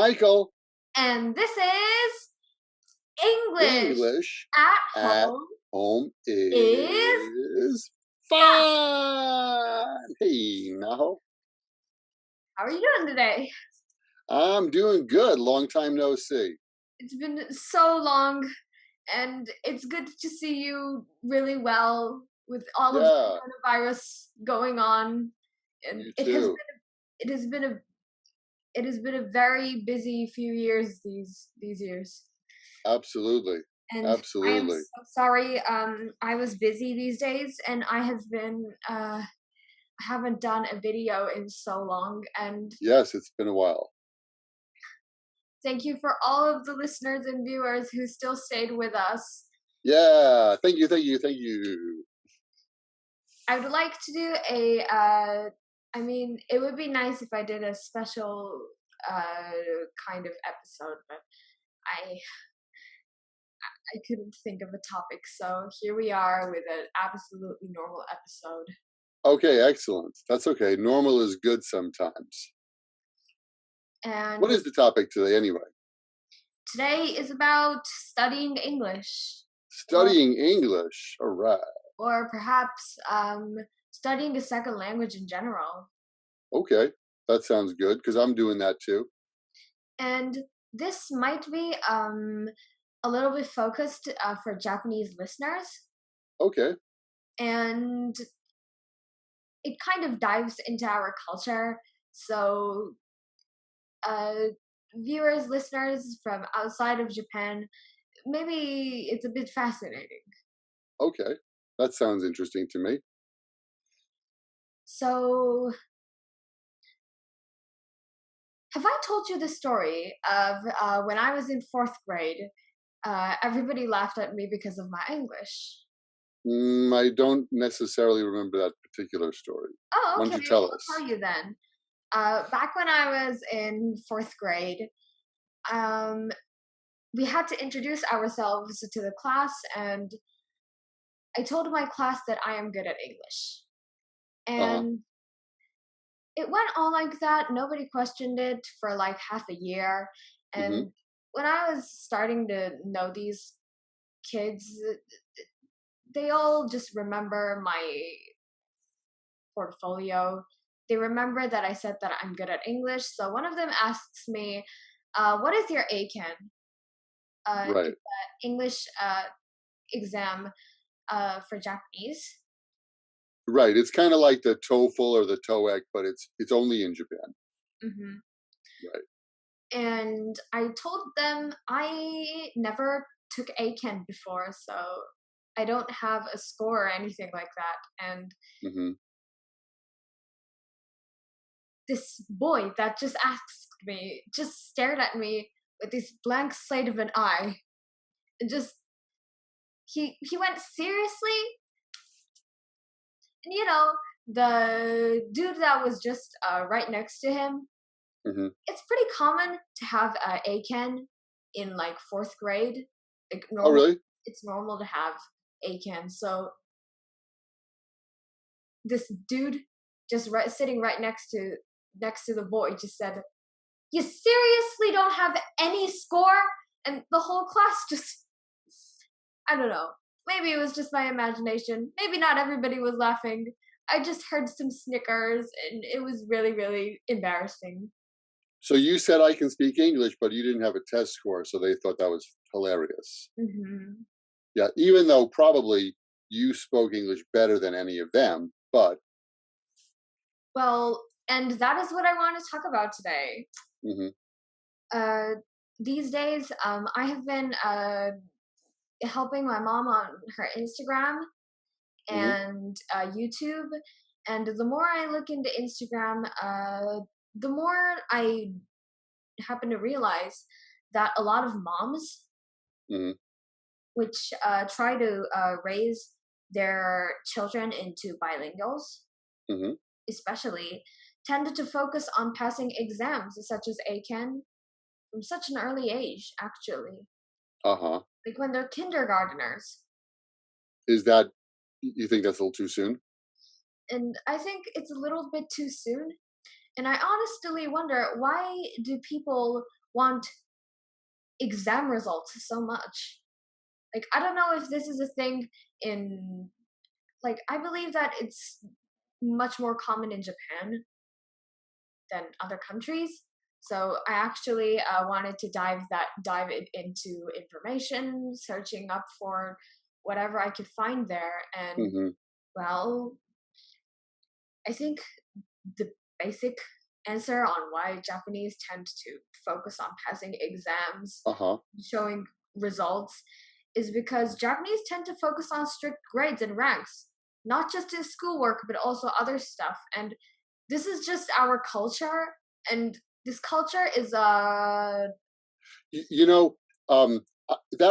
Michael. And this is English at home is fun. Hey, Naho. How are you doing today? I'm doing good. Long time no see. It's been so long, and it's good to see you really well with all of the coronavirus going on. And you too. It has been a very busy few years these years. Absolutely. And Absolutely. I am so sorry. I was busy these days, and I have been haven't done a video in so long. And yes, it's been a while. Thank you for all of the listeners and viewers who still stayed with us. Yeah, thank you. I would like to do it would be nice if I did a special kind of episode, but I couldn't think of a topic, so here we are with an absolutely normal episode. Okay, excellent. That's okay. Normal is good sometimes. And what is the topic today, anyway? Today is about studying English. Studying English, all right. Or perhaps studying a second language in general. Okay, that sounds good, because I'm doing that too. And this might be a little bit focused for Japanese listeners. Okay. And it kind of dives into our culture, so viewers, listeners from outside of Japan, maybe it's a bit fascinating. Okay, that sounds interesting to me. So, have I told you the story of when I was in 4th grade, everybody laughed at me because of my English? I don't necessarily remember that particular story. Oh, okay. Why don't you tell us? I'll tell you then. Back when I was in 4th grade, we had to introduce ourselves to the class, and I told my class that I am good at English. And it went on like that. Nobody questioned it for like half a year. And when I was starting to know these kids, they all just remember my portfolio. They remember that I said that I'm good at English. So one of them asks me, what is your ACAN? Right. English exam for Japanese. Right. It's kind of like the TOEFL or the TOEIC, but it's only in Japan. Mm-hmm. Right. And I told them I never took ACAN before, so I don't have a score or anything like that. And this boy that just asked me just stared at me with this blank slate of an eye, and just he went, seriously? And the dude that was just right next to him, it's pretty common to have ACAN in like 4th grade. Like normal, oh, really? It's normal to have ACAN. So this dude just sitting right next to the boy just said, "You seriously don't have any score?" And the whole class just, I don't know. Maybe it was just my imagination. Maybe not everybody was laughing. I just heard some snickers, and it was really, really embarrassing. So you said I can speak English, but you didn't have a test score, so they thought that was hilarious. Mm-hmm. Yeah, even though probably you spoke English better than any of them, but... Well, and that is what I want to talk about today. These days, I have been helping my mom on her Instagram and YouTube, and the more I look into Instagram, the more I happen to realize that a lot of moms, which try to raise their children into bilinguals, especially, tend to focus on passing exams such as ACAN from such an early age, actually. Like when they're kindergarteners. Is that, you think that's a little too soon? And I think it's a little bit too soon. And I honestly wonder, why do people want exam results so much. Like, I don't know if this is a thing in, like, I believe that it's much more common in Japan than other countries. So I actually wanted to dive into information, searching up for whatever I could find there. And well, I think the basic answer on why Japanese tend to focus on passing exams, showing results, is because Japanese tend to focus on strict grades and ranks, not just in schoolwork, but also other stuff. And this is just our culture, and this culture is that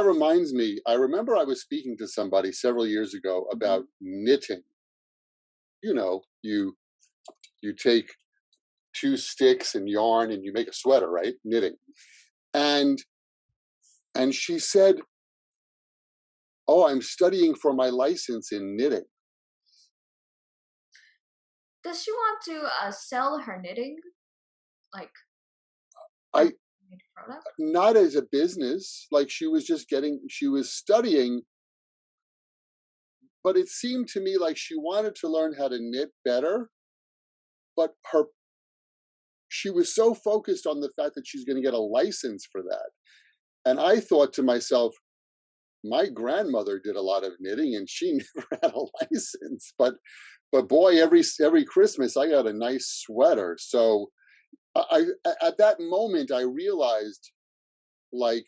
reminds me, I remember I was speaking to somebody several years ago about knitting. You take 2 sticks and yarn and you make a sweater, right? Knitting. And she said, "Oh, I'm studying for my license in knitting." Does she want to sell her knitting? Like, product? Not as a business. Like, she was studying, but it seemed to me like she wanted to learn how to knit better, but she was so focused on the fact that she's going to get a license for that. And I thought to myself, my grandmother did a lot of knitting and she never had a license, but boy, every Christmas I got a nice sweater. So at that moment I realized, like,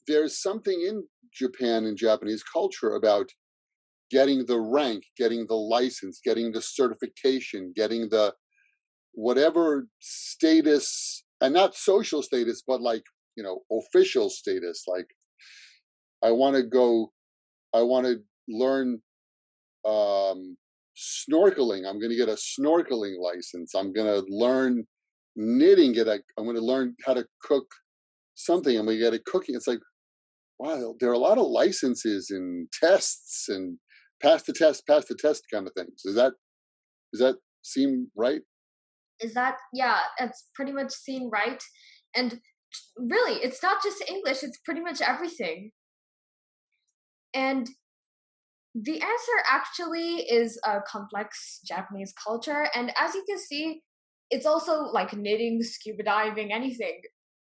there's something in Japan and Japanese culture about getting the rank, getting the license, getting the certification, getting the whatever status, and not social status, but like, official status. Like, I want to learn snorkeling. I'm going to get a snorkeling license. I'm going to learn knitting. I'm going to learn how to cook something. I'm going to get a cooking. It's like, wow, there are a lot of licenses and tests and pass the test kind of things. Does that seem right? It's pretty much seen right. And really, it's not just English, it's pretty much everything. And the answer actually is a complex Japanese culture. And as you can see, it's also like knitting, scuba diving, anything.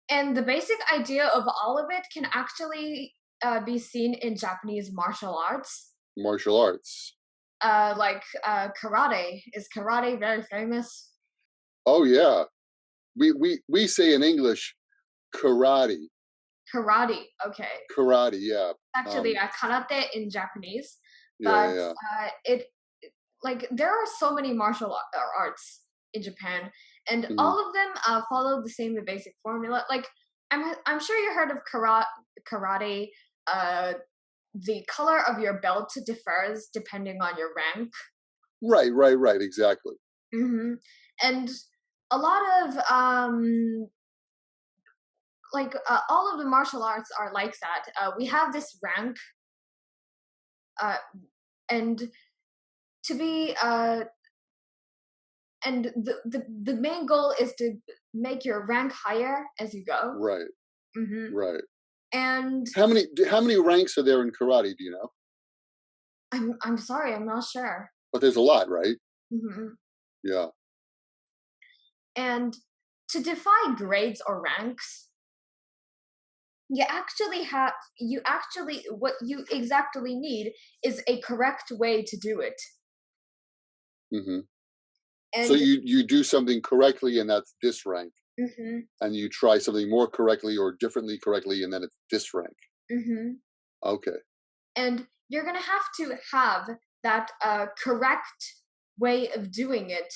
And the basic idea of all of it can actually be seen in Japanese martial arts. Martial arts. Like karate. Is karate very famous? Oh yeah, we say in English, karate. Karate, okay. Karate, yeah. Actually, karate in Japanese, but it like there are so many martial arts in Japan, and all of them follow the same basic formula. Like, I'm sure you heard of karate. The color of your belt differs depending on your rank. Right, exactly. And a lot of all of the martial arts are like that. We have this rank, and to be and the main goal is to make your rank higher as you go. Right. Right. And how many ranks are there in karate? Do you know? I'm sorry, I'm not sure. But there's a lot, right? Yeah. And to define grades or ranks, what you exactly need is a correct way to do it. And so you do something correctly, and that's this rank. And you try something more correctly or differently correctly, and then it's this rank. Okay. And you're going to have that correct way of doing it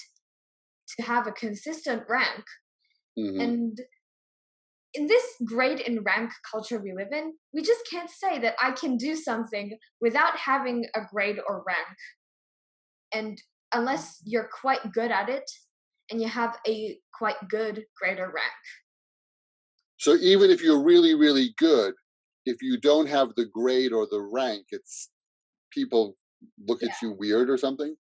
to have a consistent rank. And in this grade and rank culture we live in, we just can't say that I can do something without having a grade or rank. And unless you're quite good at it and you have a quite good grade or rank. So even if you're really, really good, if you don't have the grade or the rank, people look at you weird or something?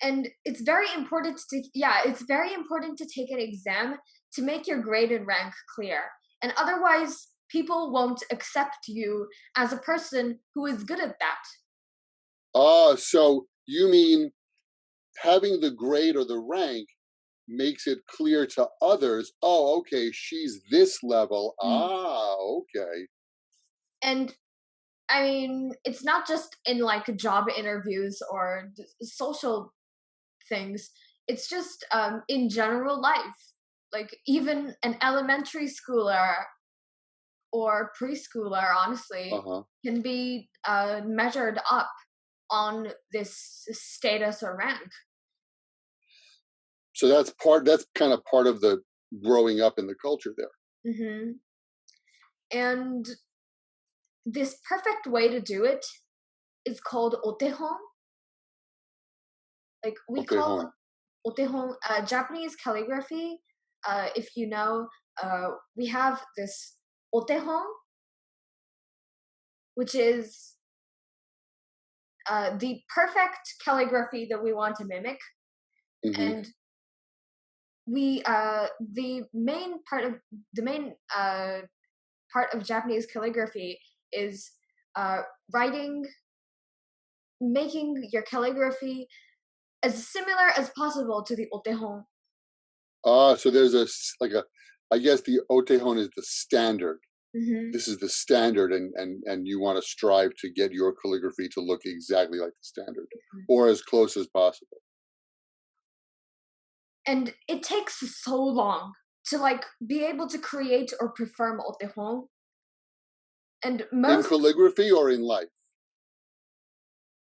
And it's very important to take an exam to make your grade and rank clear. And otherwise, people won't accept you as a person who is good at that. So you mean having the grade or the rank makes it clear to others, oh, okay, she's this level. Okay. And I mean, it's not just in like job interviews or social things. It's just in general life. Like even an elementary schooler or preschooler, honestly, can be measured up on this status or rank. So that's kind of part of the growing up in the culture there. And this perfect way to do it is called otehon. Like we call otehon Japanese calligraphy. If you know, we have this otehon, which is the perfect calligraphy that we want to mimic. And we the main part of Japanese calligraphy is making your calligraphy as similar as possible to the otehon. So there's I guess the otehon is the standard. This is the standard, and you want to strive to get your calligraphy to look exactly like the standard, or as close as possible. And it takes so long to like be able to create or perform otehon. And in calligraphy or in life?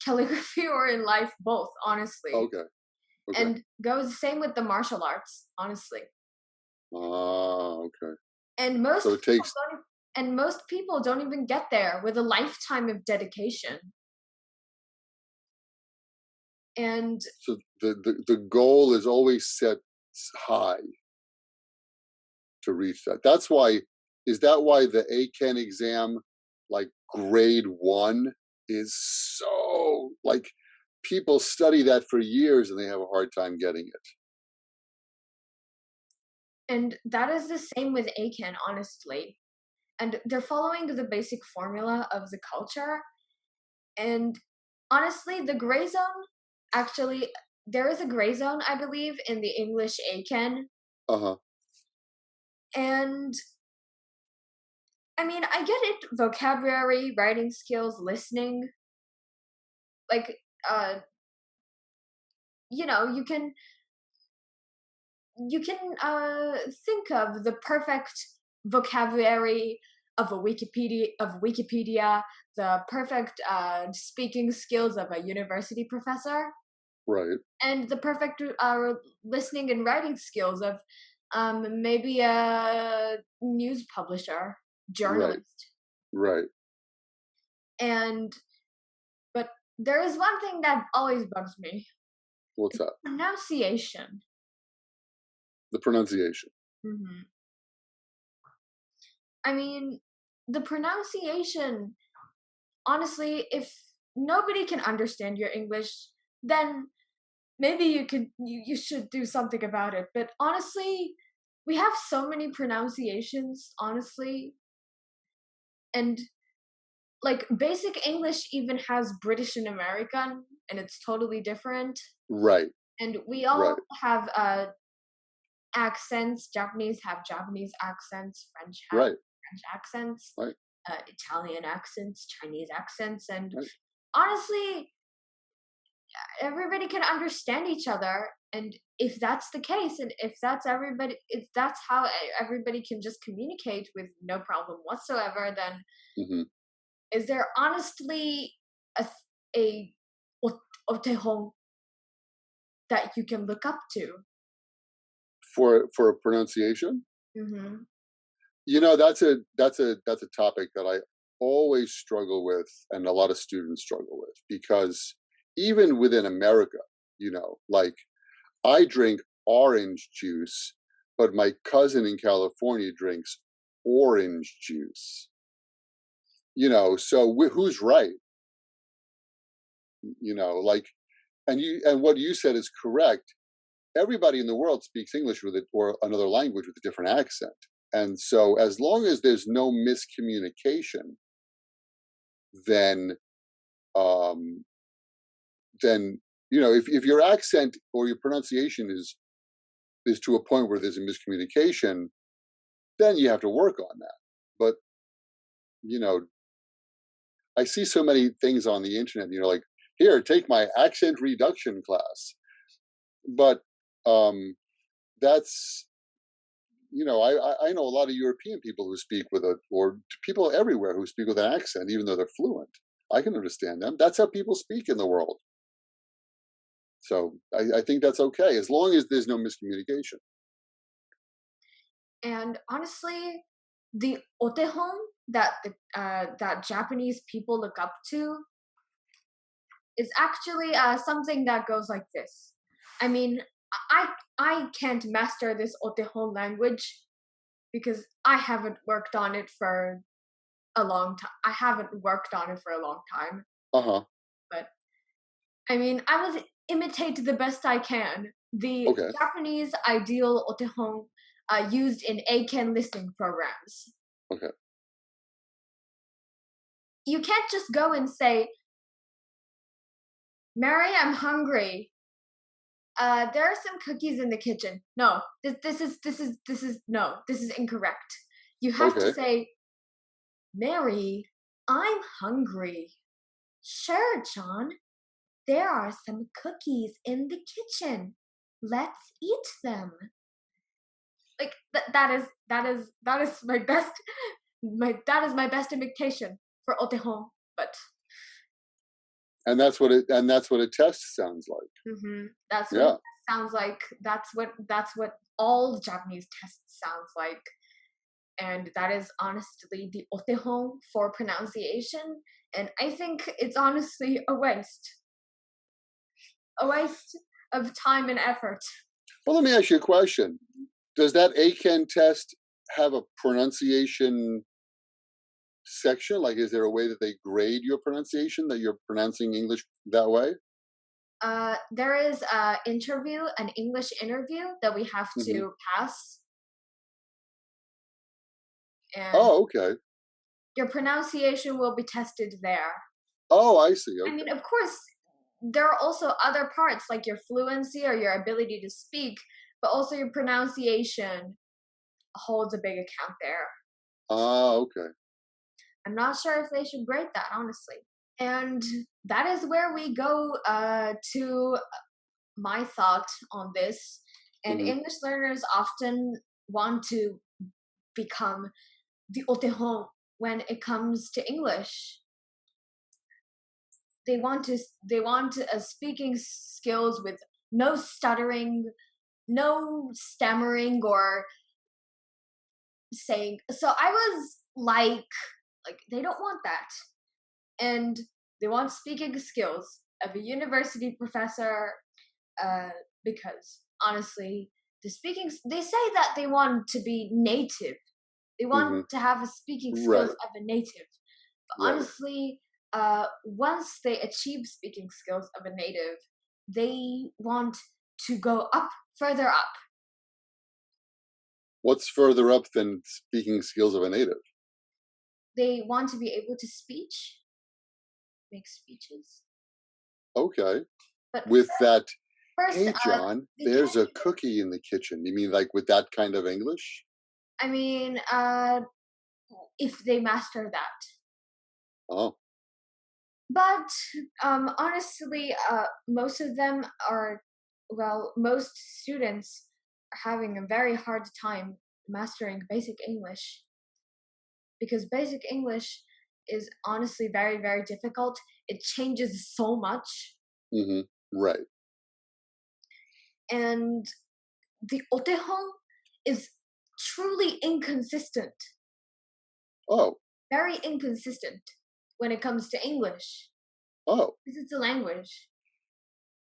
Calligraphy or in life, both, honestly. Okay. And goes the same with the martial arts, honestly. Okay. And most people don't even get there with a lifetime of dedication. And so the goal is always set high to reach that. That's why. Is that why the Eiken exam, like grade 1, is so like people study that for years and they have a hard time getting it? And that is the same with Eiken, honestly. And they're following the basic formula of the culture. And honestly, the gray zone, actually, there is a gray zone, I believe, in the English Eiken. And I mean, I get it, vocabulary, writing skills, listening. Like, you know, you can think of the perfect vocabulary of Wikipedia, the perfect speaking skills of a university professor, right? And the perfect listening and writing skills of maybe a news publisher, journalist, right? But there is one thing that always bugs me. What's that? Pronunciation. The pronunciation. I mean, the pronunciation, honestly, if nobody can understand your English, then maybe you should do something about it. But honestly, we have so many pronunciations, honestly. And like basic English even has British and American, and it's totally different. Right. And we all have accents. Japanese have Japanese accents, French have French accents, Italian accents, Chinese accents, and honestly, everybody can understand each other. And if that's the case, and if that's how everybody can just communicate with no problem whatsoever, then is there honestly a otehon that you can look up to for a pronunciation? You know, that's a topic that I always struggle with, and a lot of students struggle with, because even within America, you know, like I drink orange juice, but my cousin in California drinks orange juice. You know, so who's right? You know, like, and what you said is correct. everybody in the world speaks English with it or another language with a different accent. And so as long as there's no miscommunication, then um, then if your accent or your pronunciation is to a point where there's a miscommunication, then you have to work on that. But I see so many things on the internet, like, here, take my accent reduction class. But that's I know a lot of European people who speak with or people everywhere who speak with an accent, even though they're fluent. I can understand them. That's how people speak in the world. So I think that's okay, as long as there's no miscommunication. And honestly, the otehon that Japanese people look up to is actually something that goes like this. I mean, I can't master this otehon language because I haven't worked on it for a long time. Uh-huh. But I mean, I will imitate the best I can the Japanese ideal otehon used in Eiken listening programs. Okay. You can't just go and say, Mary, I'm hungry. There are some cookies in the kitchen. No, this is incorrect. You have to say, Mary, I'm hungry. Sure, John. There are some cookies in the kitchen. Let's eat them. Like that is my best my best imitation for otehon, but and that's what a test sounds like. Mm-hmm. That's what it sounds like. That's what all Japanese tests sounds like, and that is honestly the otehon for pronunciation. And I think it's honestly a waste of time and effort. Well, let me ask you a question. Does that Eiken test have a pronunciation section? Like, is there a way that they grade your pronunciation, that you're pronouncing English that way? There is an English interview that we have to pass. And okay. Your pronunciation will be tested there. Oh, I see. Okay. I mean, of course, there are also other parts like your fluency or your ability to speak, but also your pronunciation holds a big account there. Okay. I'm not sure if they should grade that, honestly. And that is where we go to my thought on this. And English learners often want to become the otehon when it comes to English. They want speaking skills with no stuttering, no stammering or saying. So I was like they don't want that. And they want speaking skills of a university professor because honestly, they say that they want to be native. They want to have a speaking skills of a native. But honestly, once they achieve speaking skills of a native, they want to go further up. What's further up than speaking skills of a native? They want to be able to make speeches. Okay. But with first, hey, John, there's a cookie in the kitchen. You mean like with that kind of English? I mean, if they master that. Oh. But honestly, most students are having a very hard time mastering basic English. Because basic English is honestly very, very difficult. It changes so much. Right. And the otehon is truly inconsistent. Oh. Very inconsistent when it comes to English. Oh. Because it's a language.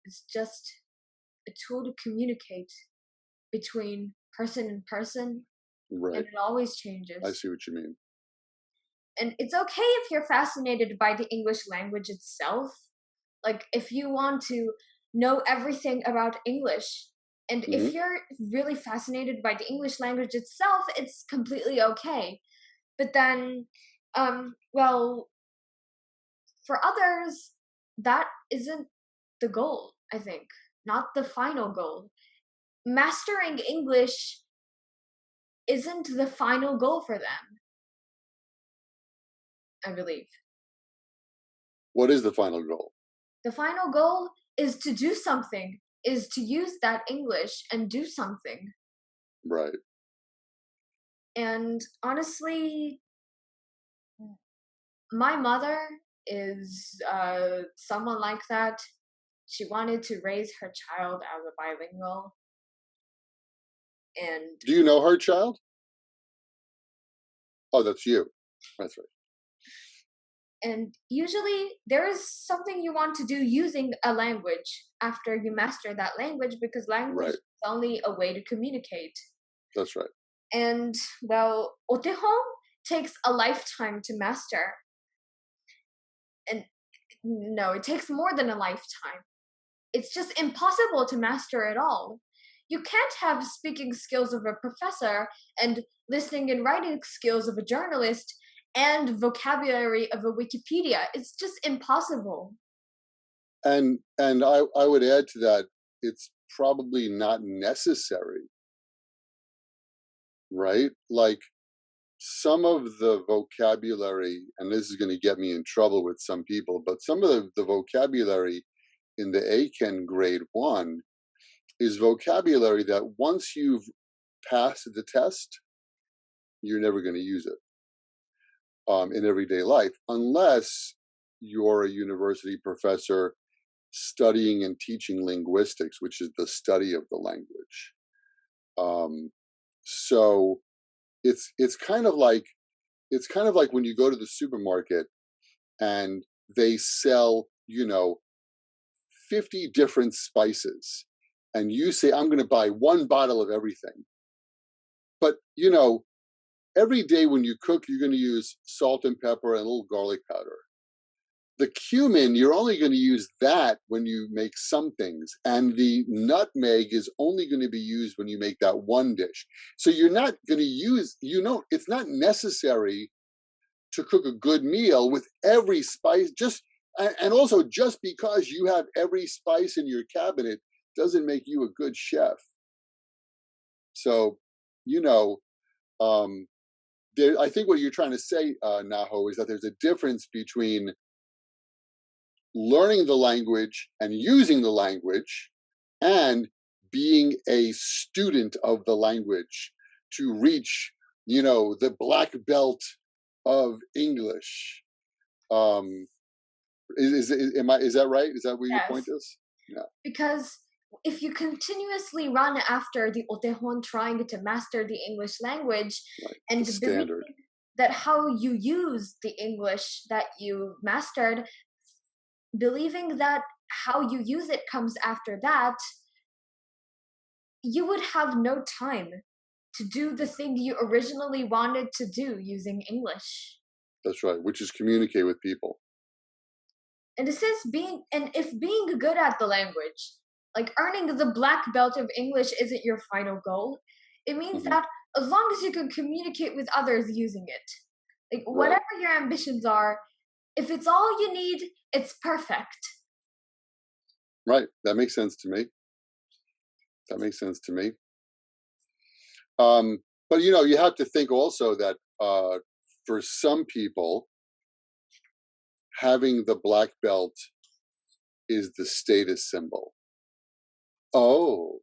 It's just a tool to communicate between person and person. Right. And it always changes. I see what you mean. And it's okay if you're fascinated by the English language itself. Like, if you want to know everything about English, And if you're really fascinated by the English language itself, it's completely okay. But then, well, for others, that isn't the goal, I think. Not the final goal. Mastering English isn't the final goal for them, I believe. What is the final goal? The final goal is to do something, is to use that English and do something. Right. And honestly, my mother is someone like that. She wanted to raise her child as a bilingual. And do you know her child? Oh, that's you. That's right. And usually there is something you want to do using a language after you master that language, because language is only a way to communicate. That's right. And well, otehon takes a lifetime to master. And no, it takes more than a lifetime. It's just impossible to master it all. You can't have speaking skills of a professor and listening and writing skills of a journalist and vocabulary of a Wikipedia. It's just impossible. And I would add to that, it's probably not necessary, right? Like some of the vocabulary, and this is going to get me in trouble with some people, but some of the vocabulary in the Eiken grade 1 is vocabulary that once you've passed the test, you're never going to use it in everyday life, unless you're a university professor studying and teaching linguistics, which is the study of the language. So it's kind of like when you go to the supermarket and they sell, 50 different spices, and you say, I'm going to buy one bottle of everything. But, every day when you cook, you're going to use salt and pepper and a little garlic powder. The cumin, you're only going to use that when you make some things. And the nutmeg is only going to be used when you make that one dish. So you're not going to use, it's not necessary to cook a good meal with every spice. And also, just because you have every spice in your cabinet doesn't make you a good chef. So, I think what you're trying to say, Naho, is that there's a difference between learning the language and using the language and being a student of the language to reach, the black belt of English. Is that right? Is that what your point is? Yeah. Because if you continuously run after the otehon trying to master the English language and believe that how you use the English that you mastered, believing that how you use it comes after that, you would have no time to do the thing you originally wanted to do using English. That's right, which is communicate with people. And it says if being good at the language, like earning the black belt of English, isn't your final goal, it means that as long as you can communicate with others using it, like whatever your ambitions are, if it's all you need, it's perfect. Right. That makes sense to me. But you have to think also that for some people, having the black belt is the status symbol. Oh,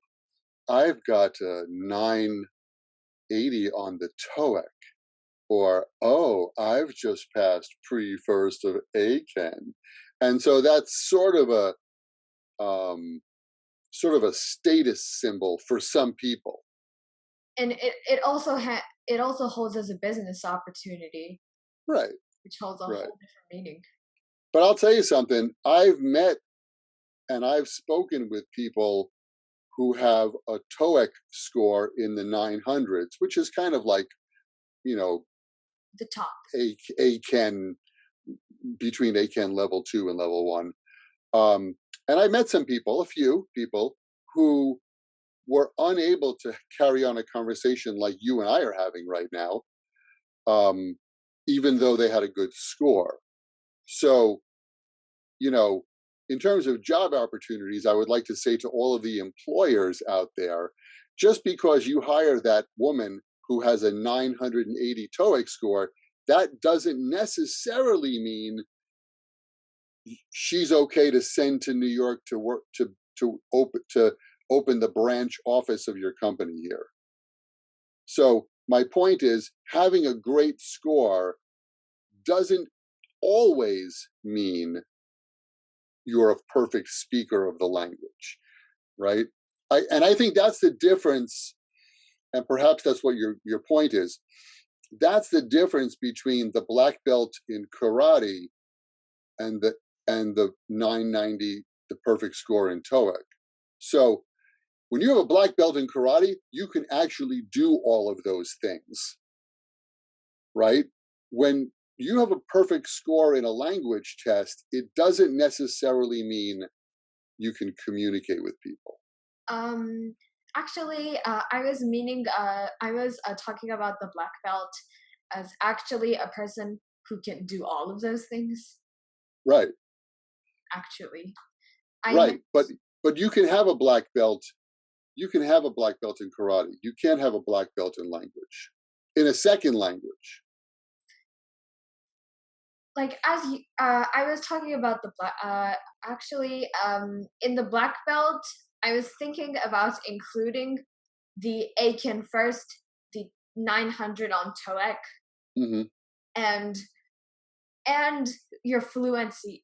I've got a 980 on the TOEIC. Or, oh, I've just passed pre-first of ACAN. And so that's sort of a status symbol for some people. And it also holds as a business opportunity. Right. Which holds a whole different meaning. But I'll tell you something, I've met and I've spoken with people who have a TOEIC score in the 900s, which is kind of like, the top. ACAN, between ACAN level 2 and level 1. And I met a few people who were unable to carry on a conversation like you and I are having right now, even though they had a good score. So, in terms of job opportunities, I would like to say to all of the employers out there, just because you hire that woman who has a 980 TOEIC score, that doesn't necessarily mean she's okay to send to New York to work to open the branch office of your company here. So my point is, having a great score doesn't always mean you're a perfect speaker of the language, right? I think that's the difference, and perhaps that's what your point is. That's the difference between the black belt in karate and the 990, the perfect score in TOEIC. So when you have a black belt in karate, you can actually do all of those things, right? When you have a perfect score in a language test, it doesn't necessarily mean you can communicate with people. Actually, I was talking about the black belt as actually a person who can do all of those things. Right. Actually. Right, but you can have a black belt. You can have a black belt in karate. You can't have a black belt in language, in a second language. Like I was talking about the actually in the black belt, I was thinking about including the ACAN first, the 900 on TOEIC, mm-hmm. and your fluency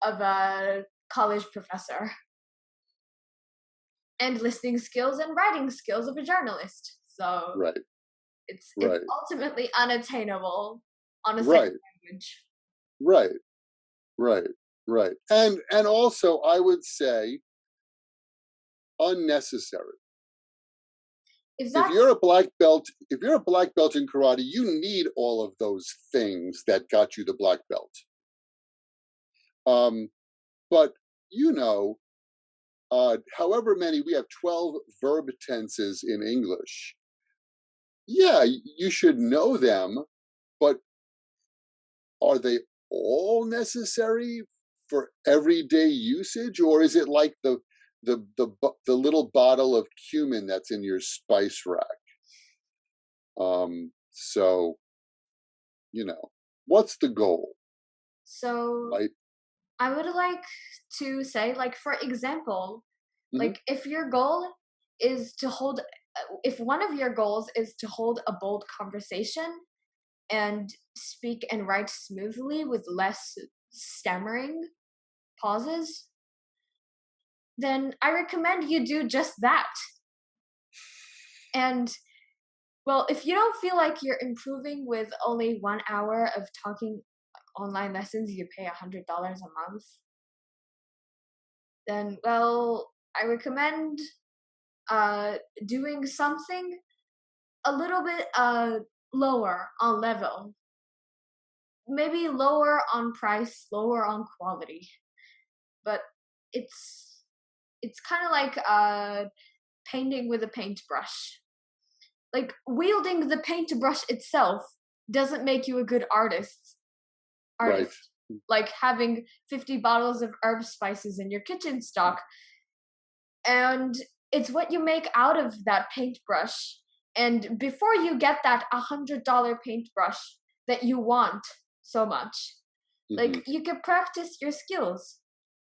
of a college professor, and listening skills and writing skills of a journalist. So right. It's ultimately unattainable on a right. second Right. language. Right. And also, I would say unnecessary. If you're a black belt in karate, you need all of those things that got you the black belt. But however many, we have 12 verb tenses in English. Yeah, you should know them, but are they all necessary for everyday usage, or is it like the little bottle of cumin that's in your spice rack? So, what's the goal? So, right? I would like to say, like, for example, like if your goal is to if one of your goals is to hold a bold conversation and speak and write smoothly with less stammering pauses, then I recommend you do just that. And, well, if you don't feel like you're improving with only 1 hour of talking online lessons, you pay $100 a month, then, well, I recommend doing something a little bit lower on level. Maybe lower on price, lower on quality. But it's kind of like painting with a paintbrush. Like, wielding the paintbrush itself doesn't make you a good artist. Right. Like having 50 bottles of herb spices in your kitchen stock. And it's what you make out of that paintbrush. And before you get that $100 paintbrush that you want so much, like, you can practice your skills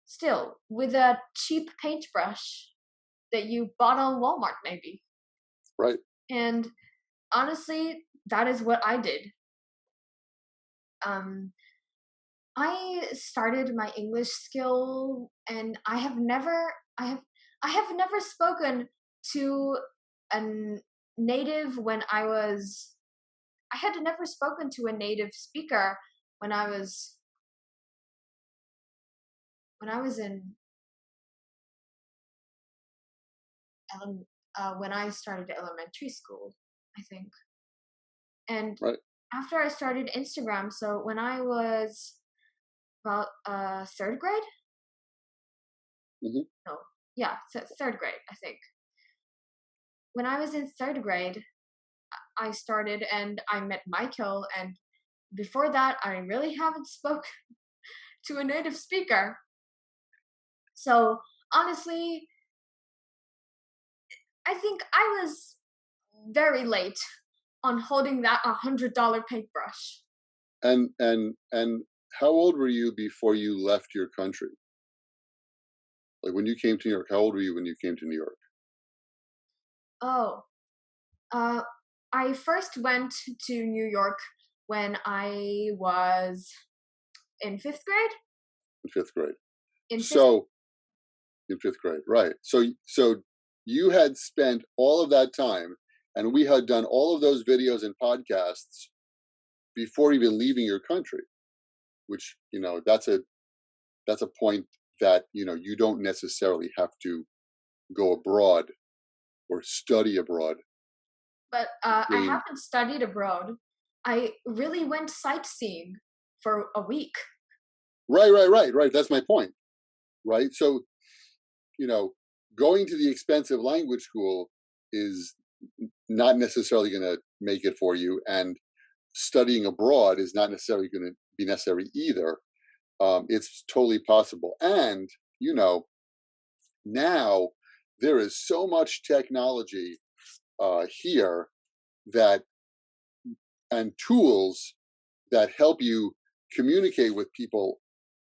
still with a cheap paintbrush that you bought on Walmart, maybe. Right. And honestly, that is what I did. I started my English skill, and I have never spoken to a native I had never spoken to a native speaker when I was when I started elementary school, I think. And after I started Instagram, so when I was about third grade? No, third grade, I think. When I was in third grade, I started and I met Michael, and before that, I really haven't spoken to a native speaker. So honestly, I think I was very late on holding that $100 paintbrush. And how old were you before you left your country? Like when you came to New York, how old were you when you came to New York? I first went to New York when I was in fifth grade. In fifth grade. In fifth grade, right. So you had spent all of that time, and we had done all of those videos and podcasts before even leaving your country, which, that's a point that, you don't necessarily have to go abroad or study abroad. But I haven't studied abroad. I really went sightseeing for a week. Right. That's my point. Right. So, going to the expensive language school is not necessarily going to make it for you. And studying abroad is not necessarily going to be necessary either. It's totally possible. And, now there is so much technology here and tools that help you communicate with people,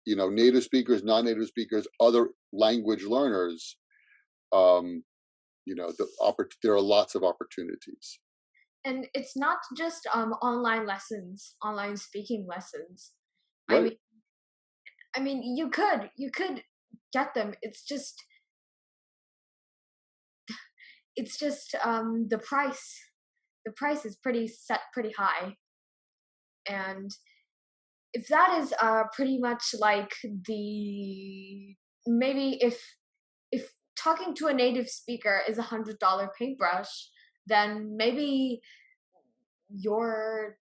native speakers, non-native speakers, other language learners. There are lots of opportunities. And it's not just online lessons, online speaking lessons. Right. I mean, you could get them. It's just the price. The price is pretty high, and if that is pretty much like maybe if talking to a native speaker is $100 paintbrush, then maybe you're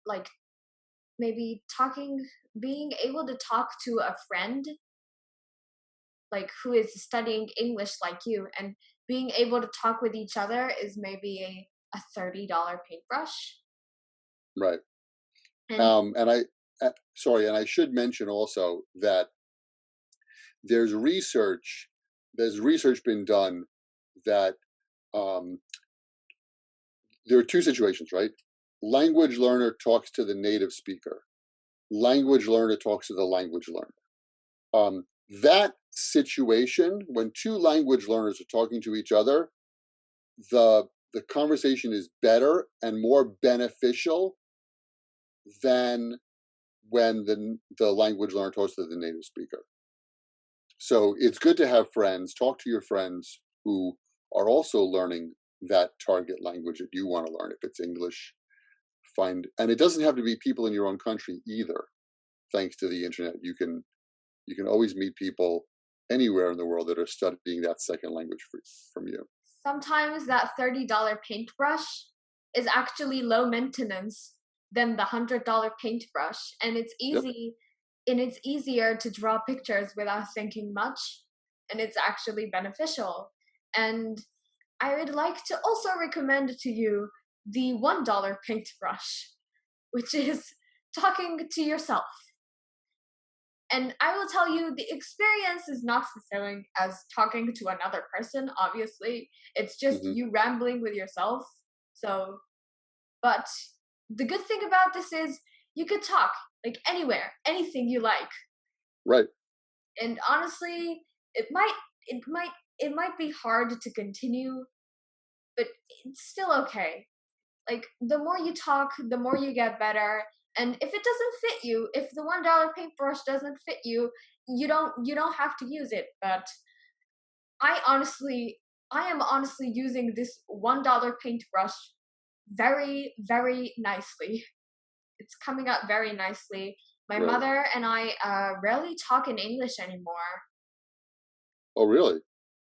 like being able to talk to a friend like who is studying English like you, and being able to talk with each other is maybe a $30 paintbrush. Right. And I should mention also that there's research been done that there are two situations, right? Language learner talks to the native speaker. Language learner talks to the language learner. That situation, when two language learners are talking to each other, the conversation is better and more beneficial than when the language learner talks to the native speaker. So it's good to have friends. Talk to your friends who are also learning that target language that you want to learn. If it's English, and it doesn't have to be people in your own country either. Thanks to the internet, you can always meet people anywhere in the world that are studying that second language from you. Sometimes that $30 paintbrush is actually low maintenance than the $100 paintbrush, and it's easy. Yep. And it's easier to draw pictures without thinking much, and it's actually beneficial. And I would like to also recommend to you the $1 paintbrush, which is talking to yourself. And I will tell you, the experience is not fulfilling as talking to another person, obviously. It's just you rambling with yourself. So, but the good thing about this is you could talk like anywhere, anything you like. Right. And honestly, it might be hard to continue, but it's still okay. Like the more you talk, the more you get better. And if it doesn't fit you, if the $1 paintbrush doesn't fit you, you don't have to use it. But I am honestly using this $1 paintbrush very, very nicely. It's coming out very nicely. My mother and I rarely talk in English anymore. Oh, really?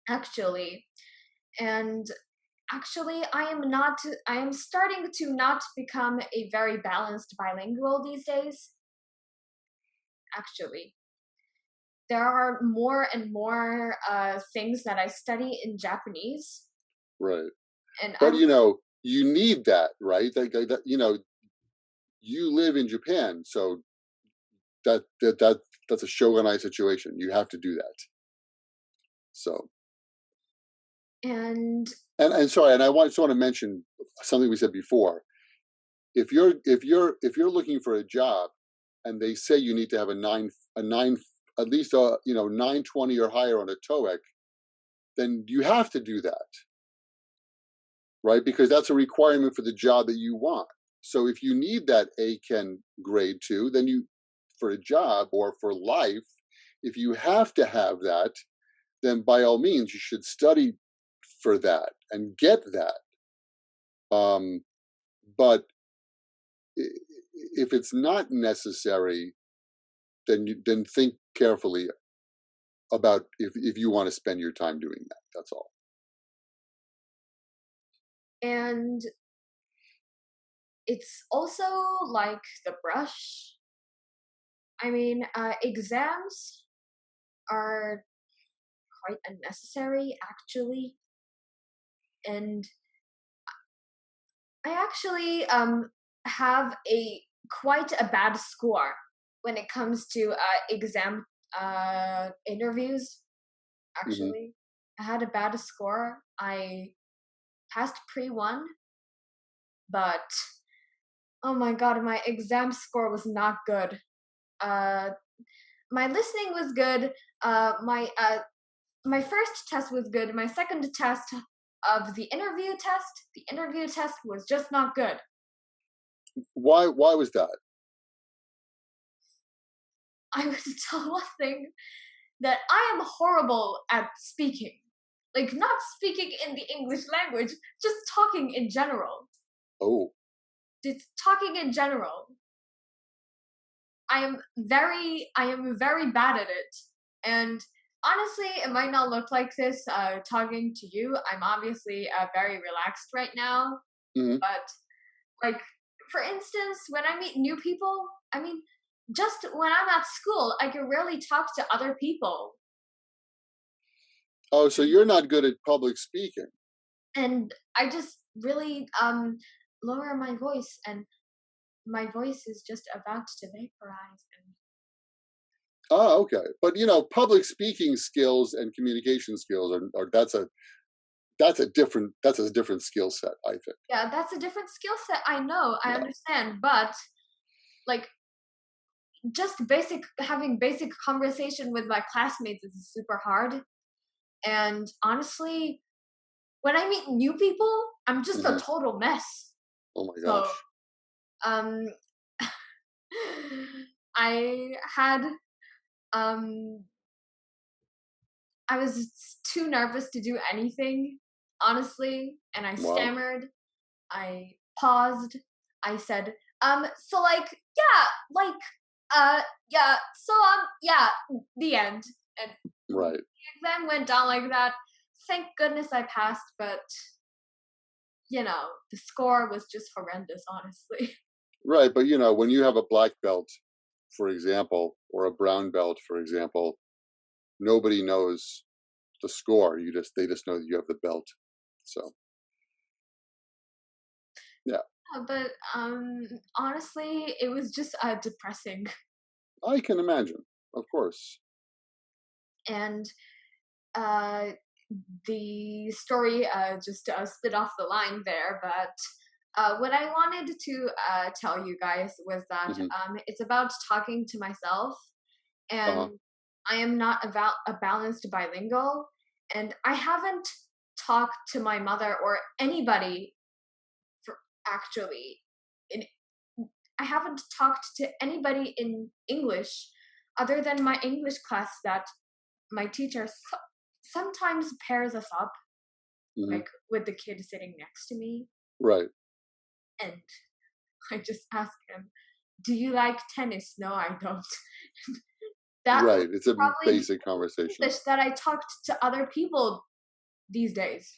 Actually. And actually, I am starting to not become a very balanced bilingual these days. Actually. there are more and more things that I study in Japanese. Right. And But you need that, right? That you live in Japan, so that's a shogunai situation. You have to do that. So. And sorry, and I just want to mention something we said before. If you're looking for a job, and they say you need to have a nine at least 920 or higher on a TOEIC, then you have to do that, right? Because that's a requirement for the job that you want. So if you need that ACAN grade 2, then for a job or for life, if you have to have that, then by all means you should study for that and get that. But if it's not necessary, then think carefully about if you want to spend your time doing that. That's all. And it's also like the brush. I mean, exams are quite unnecessary, actually. And I actually have quite a bad score when it comes to exam interviews. Actually, I had a bad score. I passed pre-1, but oh my god, my exam score was not good. My listening was good. My first test was good. My second test of the interview test was just not good. Why was that? I was told that I am horrible at speaking. Like, not speaking in the English language, just talking in general. Oh. Just talking in general. I am very bad at it. And honestly, it might not look like this talking to you. I'm obviously very relaxed right now. But, like, for instance, when I meet new people, I mean, just when I'm at school, I can really talk to other people. Oh, so you're not good at public speaking. And I just really lower my voice, and my voice is just about to vaporize. Oh, okay. But public speaking skills and communication skills that's a different skill set, I think. Yeah, that's a different skill set. I know, I understand, but like just having basic conversation with my classmates is super hard. And honestly, when I meet new people, I'm just a total mess. Oh my gosh. So, I was too nervous to do anything, honestly, and I stammered. I paused. I said, so like, the end. And right. The exam went down like that. Thank goodness I passed, but the score was just horrendous, honestly. Right, but when you have a black belt, for example, or a brown belt, for example, nobody knows the score. They just know that you have the belt. So, yeah. But honestly, it was just depressing. I can imagine, of course. And the story just slid off the line there, but what I wanted to tell you guys was that it's about talking to myself, and I am not about a balanced bilingual, and I haven't talked to my mother or anybody I haven't talked to anybody in English other than my English class that my teacher sometimes pairs us up, like with the kid sitting next to me. Right. And I just ask him, do you like tennis? No, I don't. Right. It's a basic conversation. English that I talked to other people these days.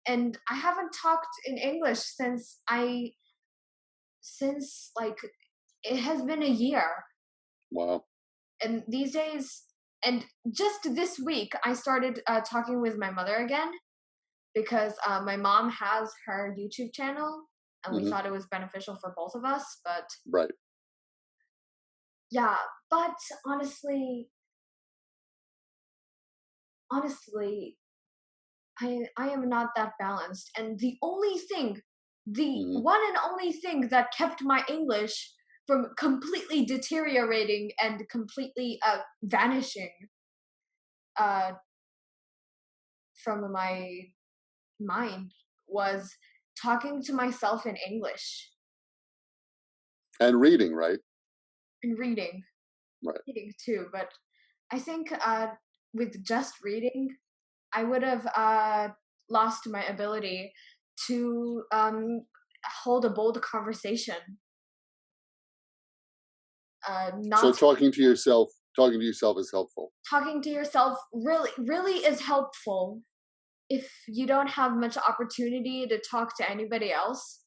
And I haven't talked in English since like it has been a year. Wow. And these days, and just this week, I started talking with my mother again because my mom has her YouTube channel, and we thought it was beneficial for both of us. But right. Yeah, but honestly, I am not that balanced. And the only thing, the one and only thing that kept my English from completely deteriorating and completely vanishing from my mind was talking to myself in English. And reading, right? And reading. Right. Reading too, but I think with just reading, I would have lost my ability to hold a bold conversation. So talking to yourself is helpful. Talking to yourself really is helpful if you don't have much opportunity to talk to anybody else.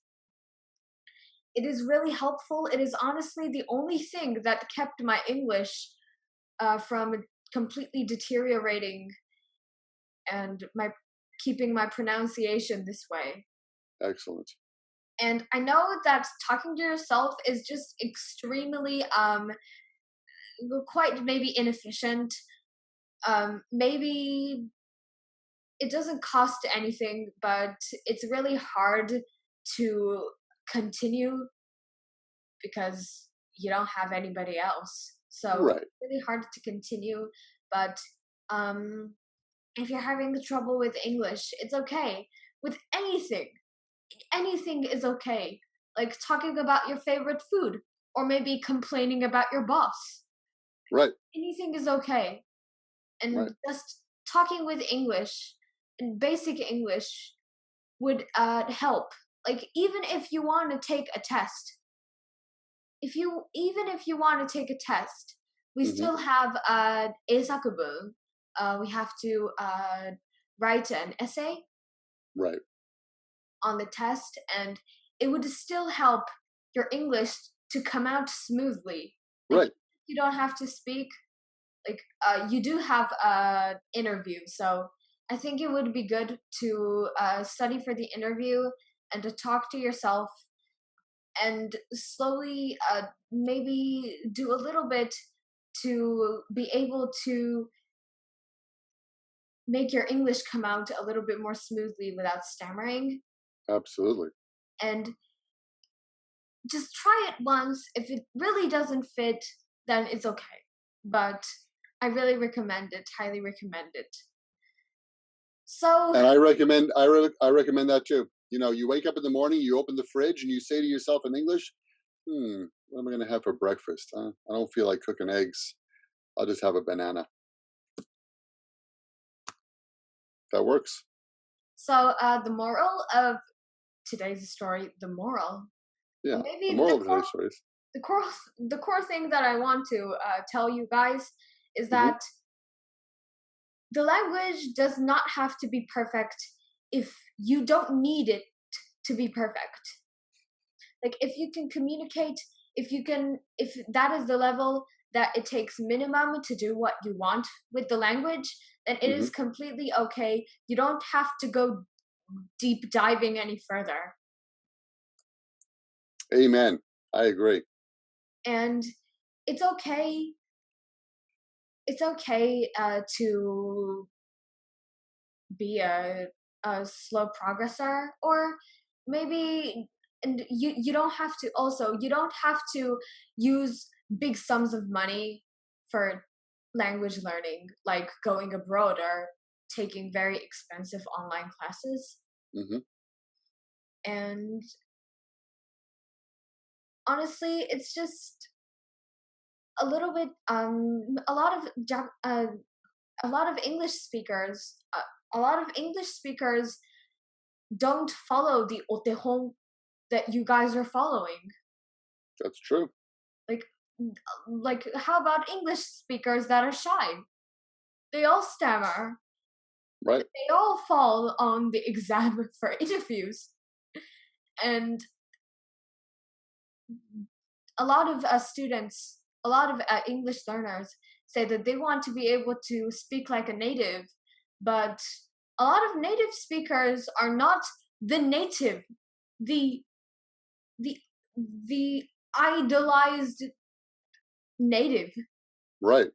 It is really helpful. It is honestly the only thing that kept my English from completely deteriorating and keeping my pronunciation this way. Excellent. And I know that talking to yourself is just extremely quite maybe inefficient. Maybe it doesn't cost anything, but it's really hard to continue because you don't have anybody else. So it's really hard to continue. But if you're having trouble with English, it's okay. With anything is okay. Like talking about your favorite food, or maybe complaining about your boss. Right. Anything is okay. And just talking with English, and basic English, would help. Like even if you want to take a test, even if you want to take a test, we still have eisakubu. We have to write an essay. Right. On the test, and it would still help your English to come out smoothly. Right. You don't have to speak. Like you do have an interview, so I think it would be good to study for the interview and to talk to yourself and slowly maybe do a little bit to be able to make your English come out a little bit more smoothly without stammering. Absolutely. And just try it once. If it really doesn't fit, then it's okay. But I really recommend it, highly recommend it. So, and I recommend that too. You know, you wake up in the morning, you open the fridge, and you say to yourself in English, what am I going to have for breakfast? I don't feel like cooking eggs. I'll just have a banana. That works. So the moral of today's story, maybe the moral of today's story is the core thing that I want to tell you guys is that the language does not have to be perfect if you don't need it to be perfect. Like if you can communicate, if that is the level that it takes minimum to do what you want with the language, then it is completely okay. You don't have to go deep diving any further. Amen. I agree. And it's okay. It's okay to be a slow progresser, or maybe, and you don't have to use big sums of money for language learning, like going abroad or taking very expensive online classes. And honestly, it's just a little bit a lot of English speakers don't follow the otehon that you guys are following. That's true. Like how about English speakers that are shy? They all stammer. Right. They all fall on the exam for interviews. And a lot of students a lot of English learners say that they want to be able to speak like a native, but a lot of native speakers are not the native, the idolized native. Right.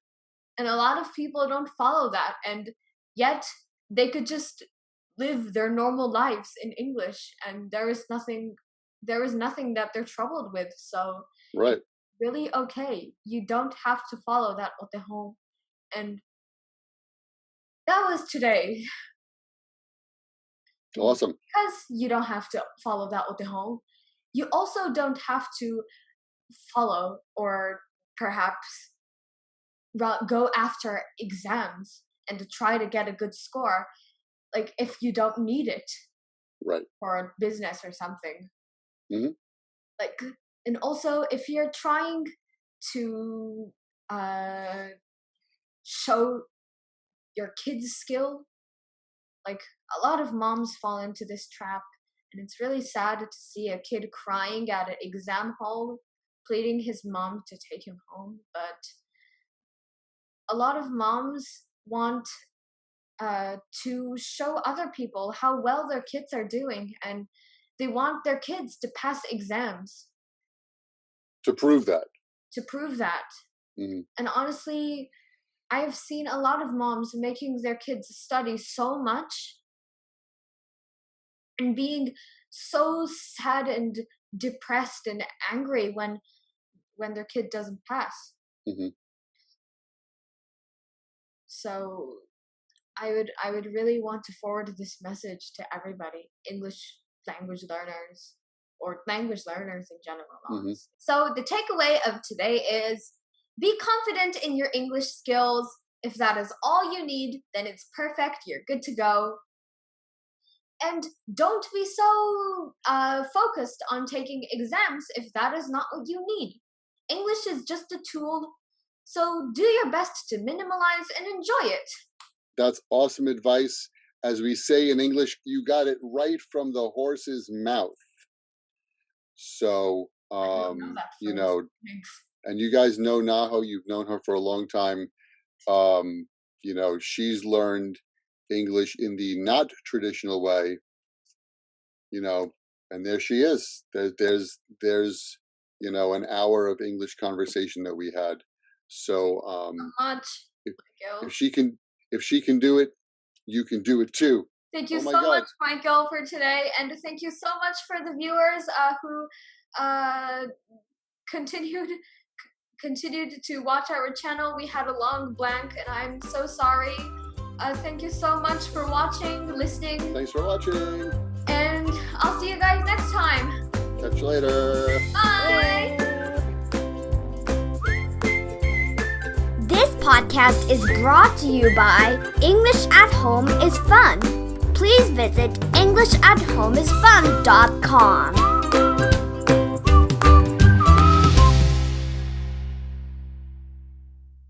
And a lot of people don't follow that, and yet they could just live their normal lives in English, and there is nothing that they're troubled with. So right. It's really okay. You don't have to follow that otehon. And that was today. Awesome. Because you don't have to follow that otehon, you also don't have to follow or perhaps go after exams and to try to get a good score, like if you don't need it, right, for a business or something. Mm-hmm. Like, and also if you're trying to show your kids' skill, like a lot of moms fall into this trap, and it's really sad to see a kid crying at an exam hall, pleading his mom to take him home. But a lot of moms want to show other people how well their kids are doing, and they want their kids to pass exams. To prove that. Mm-hmm. And honestly, I've seen a lot of moms making their kids study so much and being so sad and depressed and angry when their kid doesn't pass. Mm-hmm. So I would really want to forward this message to everybody, English language learners or language learners in general. Mm-hmm. So the takeaway of today is be confident in your English skills. If that is all you need, then it's perfect. You're good to go. And don't be so focused on taking exams if that is not what you need. English is just a tool, so do your best to minimalize and enjoy it. That's awesome advice. As we say in English, you got it right from the horse's mouth. So, you know, and you guys know Naho, you've known her for a long time. You know, she's learned English in the not traditional way, you know, and there she is. There's you know, an hour of English conversation that we had. So if she can do it, you can do it too. Thank you so much, Michael, for today, and thank you so much for the viewers who continued to watch our channel. We had a long blank, and I'm so sorry. Thank you so much for watching, listening. Thanks for watching. And I'll see you guys next time. Catch you later. Bye. This podcast is brought to you by English at Home is Fun. Please visit englishathomeisfun.com.